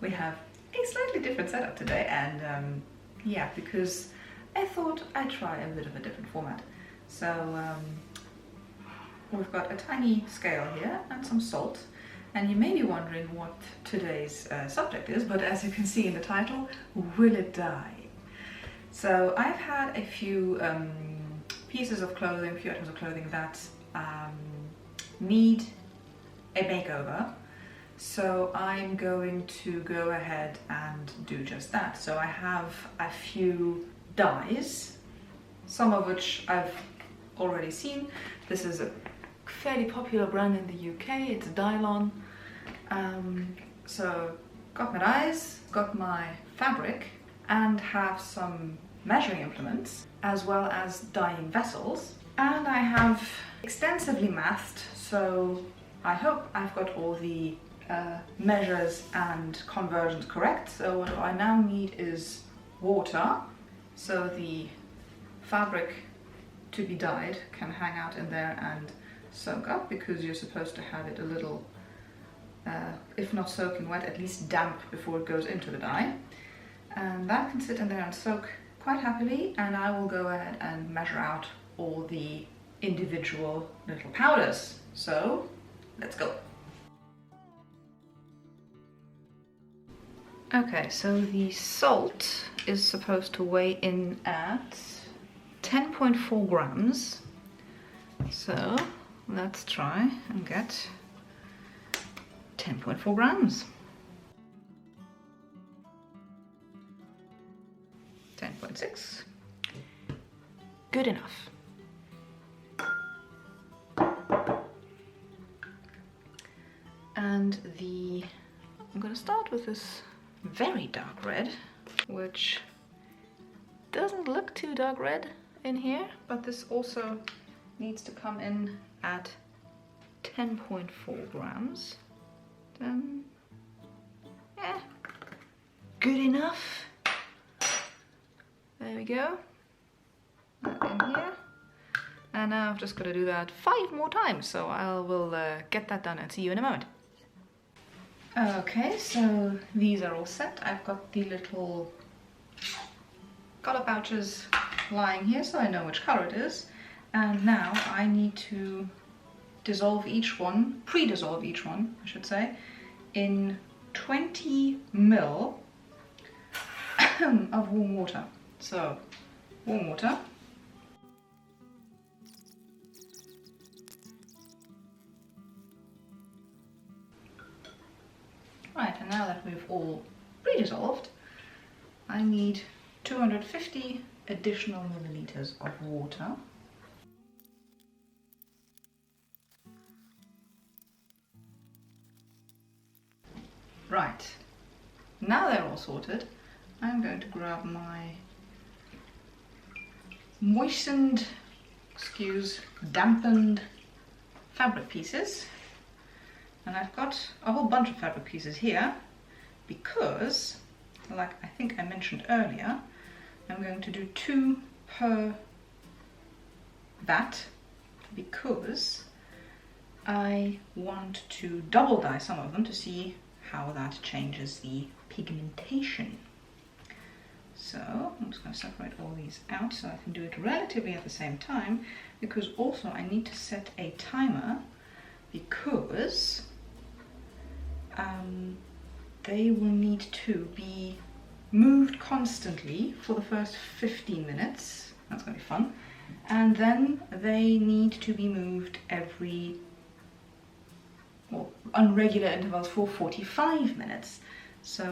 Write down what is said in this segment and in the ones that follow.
we have a slightly different setup today, and yeah, because I thought I'd try a bit of a different format. So we've got a tiny scale here and some salt, and you may be wondering what today's subject is, but as you can see in the title, will it die? So I've had a few pieces of clothing, a few items of clothing that need a makeover. So I'm going to go ahead and do just that. So I have a few dyes, some of which I've already seen. This is a fairly popular brand in the UK, it's Dylon. So got my dyes, got my fabric, and have some measuring implements, as well as dyeing vessels. And I have extensively mathed, so I hope I've got all the measures and conversions correct. So what I now need is water, so the fabric to be dyed can hang out in there and soak up, because you're supposed to have it a little, if not soaking wet, at least damp before it goes into the dye. And that can sit in there and soak quite happily, and I will go ahead and measure out all the individual little powders. So let's go. Okay, so the salt is supposed to weigh in at 10.4 grams. So let's try and get 10.4 grams. 10.6. Good enough. And I'm going to start with this very dark red, which doesn't look too dark red in here, but this also needs to come in at 10.4 grams. Yeah, good enough. There we go. That in here. And now I've just got to do that 5 more times, so I will get that done and see you in a moment. Okay, so these are all set. I've got the little color pouches lying here, so I know which color it is. And now I need to dissolve each one, pre-dissolve each one, I should say, in 20 ml of warm water. So, warm water. Right, and now that we've all pre-dissolved, I need 250 additional milliliters of water. Right, now they're all sorted, I'm going to grab my moistened, dampened fabric pieces. And I've got a whole bunch of fabric pieces here because, like I think I mentioned earlier, I'm going to do 2 per vat because I want to double dye some of them to see how that changes the pigmentation. So I'm just going to separate all these out so I can do it relatively at the same time, because also I need to set a timer, because they will need to be moved constantly for the first 15 minutes. That's going to be fun. And then they need to be moved on regular intervals for 45 minutes. So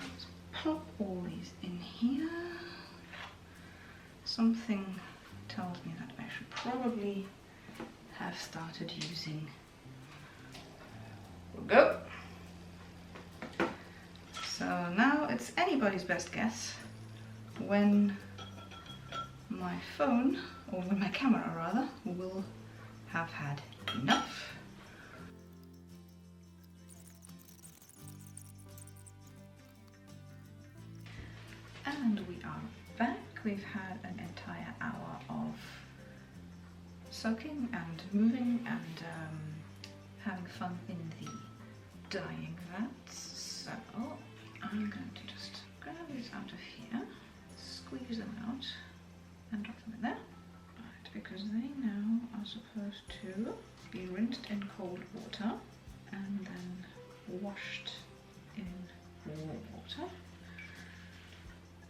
let's pop all these in here. Something tells me that I should probably have started using. We'll go. So now it's anybody's best guess when my phone, or when my camera rather, will have had enough. And we are back. We've had an entire hour of soaking and moving and having fun in the dyeing that. So I'm going to just grab these out of here, squeeze them out and drop them in there. Right, because they now are supposed to be rinsed in cold water and then washed in warm water.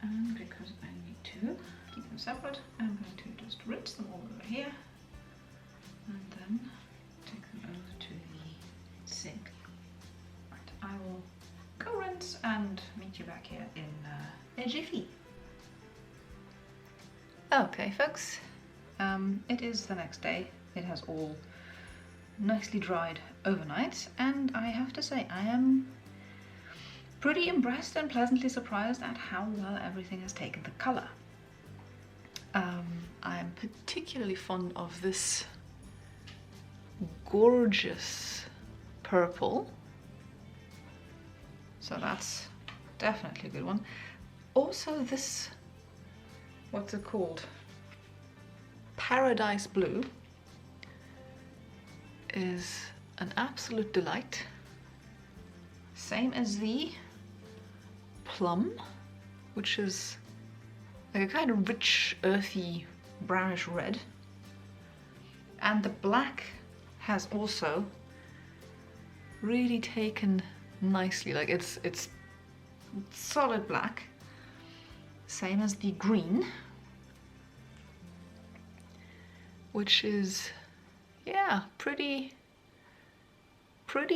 And because I need to keep them separate, I'm going to just rinse them all over here and then take them over to the sink. Right, I will go rinse and meet you back here in a jiffy. Okay folks, it is the next day. It has all nicely dried overnight, and I have to say I am pretty impressed and pleasantly surprised at how well everything has taken the colour. I'm particularly fond of this gorgeous purple, so that's definitely a good one. Also this, what's it called? Paradise blue is an absolute delight. Same as the plum, which is like a kind of rich, earthy, brownish red. And the black has also really taken nicely, like it's solid black. Same as the green, which is, yeah, pretty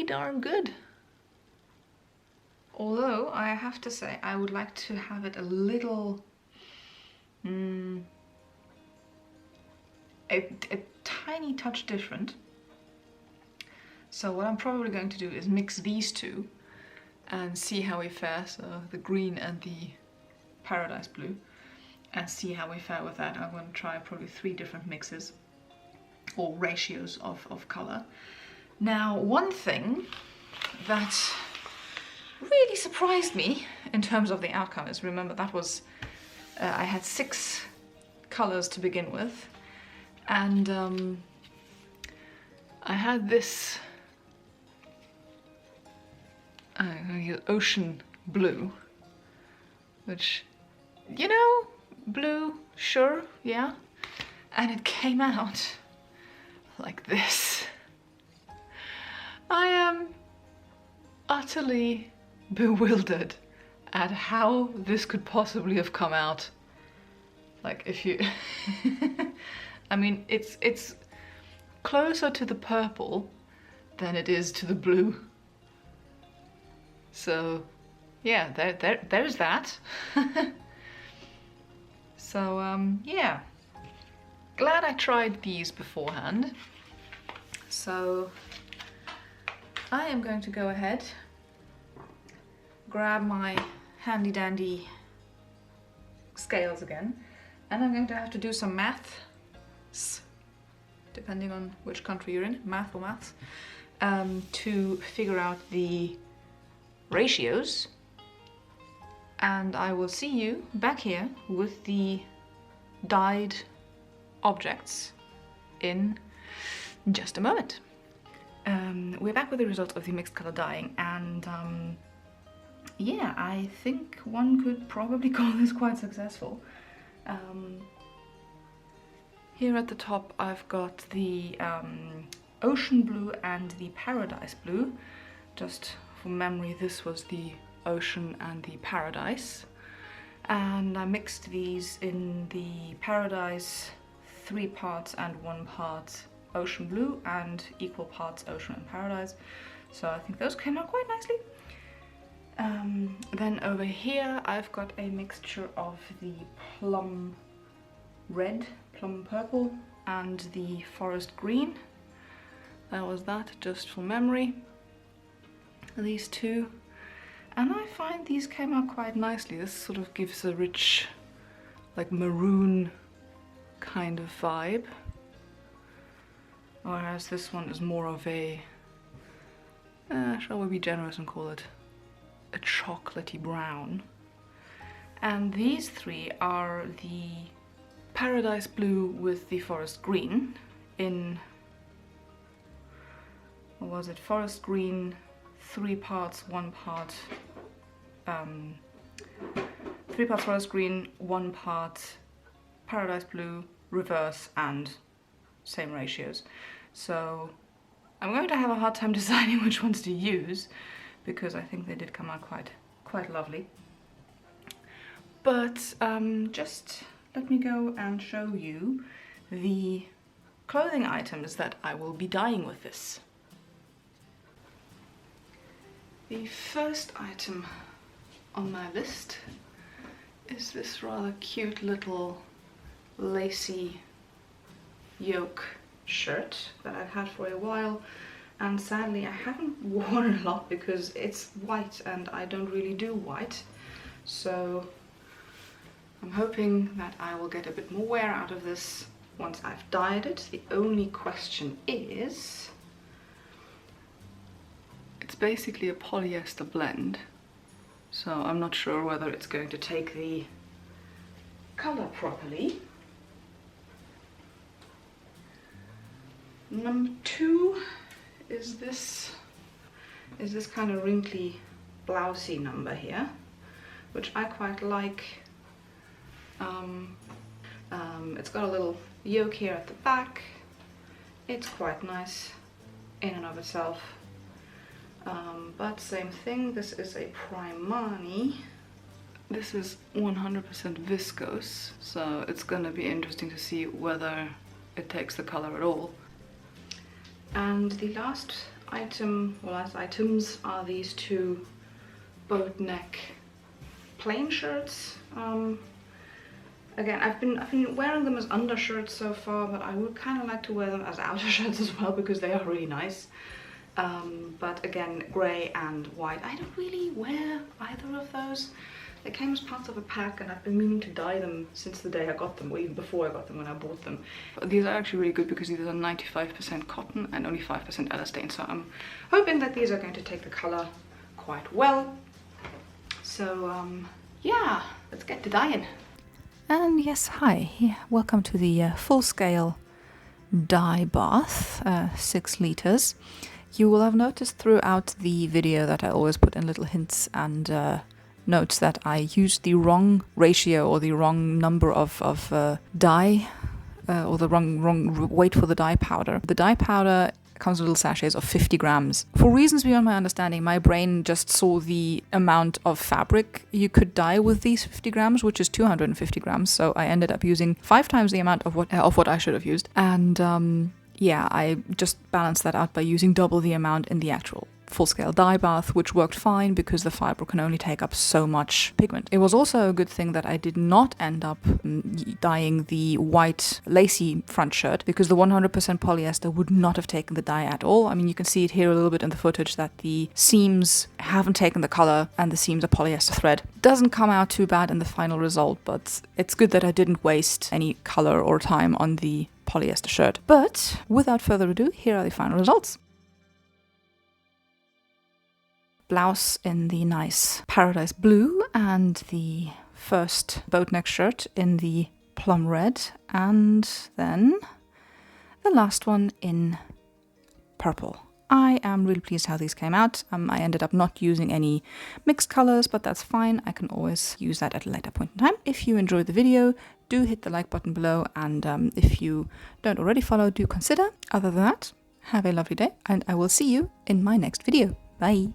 darn good. Although I have to say I would like to have it a little, a tiny touch different. So what I'm probably going to do is mix these two and see how we fare, so the green and the Paradise blue, and see how we fare with that. I'm going to try probably 3 different mixes or ratios of colour. Now, one thing that really surprised me in terms of the outcome is, remember that was, I had 6 colours to begin with, and I had this ocean blue, which, you know, blue, sure, yeah, and it came out like this. I am utterly bewildered at how this could possibly have come out. Like, if you I mean, it's closer to the purple than it is to the blue. So yeah, there's that. So yeah, glad I tried these beforehand. So I am going to go ahead, grab my handy dandy scales again, and I'm going to have to do some maths, depending on which country you're in, math or maths, to figure out the ratios. And I will see you back here with the dyed objects in just a moment. We're back with the results of the mixed color dyeing, and yeah, I think one could probably call this quite successful. Here at the top I've got the ocean blue and the paradise blue. Just for memory, this was the ocean and the paradise, and I mixed these in the paradise 3 parts and 1 part ocean blue and equal parts ocean and paradise, so I think those came out quite nicely. Then over here I've got a mixture of the plum red, plum purple, and the forest green. That was that, just for memory, these two. And I find these came out quite nicely. This sort of gives a rich, like, maroon kind of vibe, whereas this one is more of a, shall we be generous and call it a chocolatey brown. And these 3 are the paradise blue with the forest green in, what was it, forest green 3 parts, 3 parts forest green, 1 part paradise blue, reverse, and same ratios. So I'm going to have a hard time deciding which ones to use, because I think they did come out quite lovely. But just let me go and show you the clothing items that I will be dyeing with this. The first item on my list is this rather cute little lacy yoke shirt that I've had for a while, and sadly I haven't worn a lot because it's white and I don't really do white, so I'm hoping that I will get a bit more wear out of this once I've dyed it. The only question is, it's basically a polyester blend, so I'm not sure whether it's going to take the color properly. Number 2 is this kind of wrinkly blousey number here, which I quite like. It's got a little yoke here at the back. It's quite nice in and of itself. But same thing, this is a Primani. This is 100% viscose, so it's gonna be interesting to see whether it takes the color at all. And the last item, well, last items are these 2 boat neck plain shirts. Again, I've been wearing them as undershirts so far, but I would kind of like to wear them as outer shirts as well because they are really nice. But again, grey and white. I don't really wear either of those. They came as parts of a pack and I've been meaning to dye them since the day I got them, or even before I got them when I bought them. But these are actually really good because these are 95% cotton and only 5% elastane, so I'm hoping that these are going to take the colour quite well. So yeah, let's get to dyeing. And yes, hi, welcome to the full-scale dye bath, 6 liters. You will have noticed throughout the video that I always put in little hints and notes that I used the wrong ratio or the wrong number of dye, or the wrong weight for the dye powder. The dye powder comes with little sachets of 50 grams. For reasons beyond my understanding, my brain just saw the amount of fabric you could dye with these 50 grams, which is 250 grams. So I ended up using 5 times the amount of what I should have used. And yeah, I just balanced that out by using double the amount in the actual full-scale dye bath, which worked fine because the fibre can only take up so much pigment. It was also a good thing that I did not end up dyeing the white lacy front shirt, because the 100% polyester would not have taken the dye at all. I mean, you can see it here a little bit in the footage that the seams haven't taken the colour and the seams are polyester thread. Doesn't come out too bad in the final result, but it's good that I didn't waste any colour or time on the polyester shirt. But without further ado, here are the final results. Blouse in the nice paradise blue, and the first boat neck shirt in the plum red, and then the last one in purple. I am really pleased how these came out. I ended up not using any mixed colors, but that's fine. I can always use that at a later point in time. If you enjoyed the video, do hit the like button below, and if you don't already follow, do consider. Other than that, have a lovely day, and I will see you in my next video. Bye!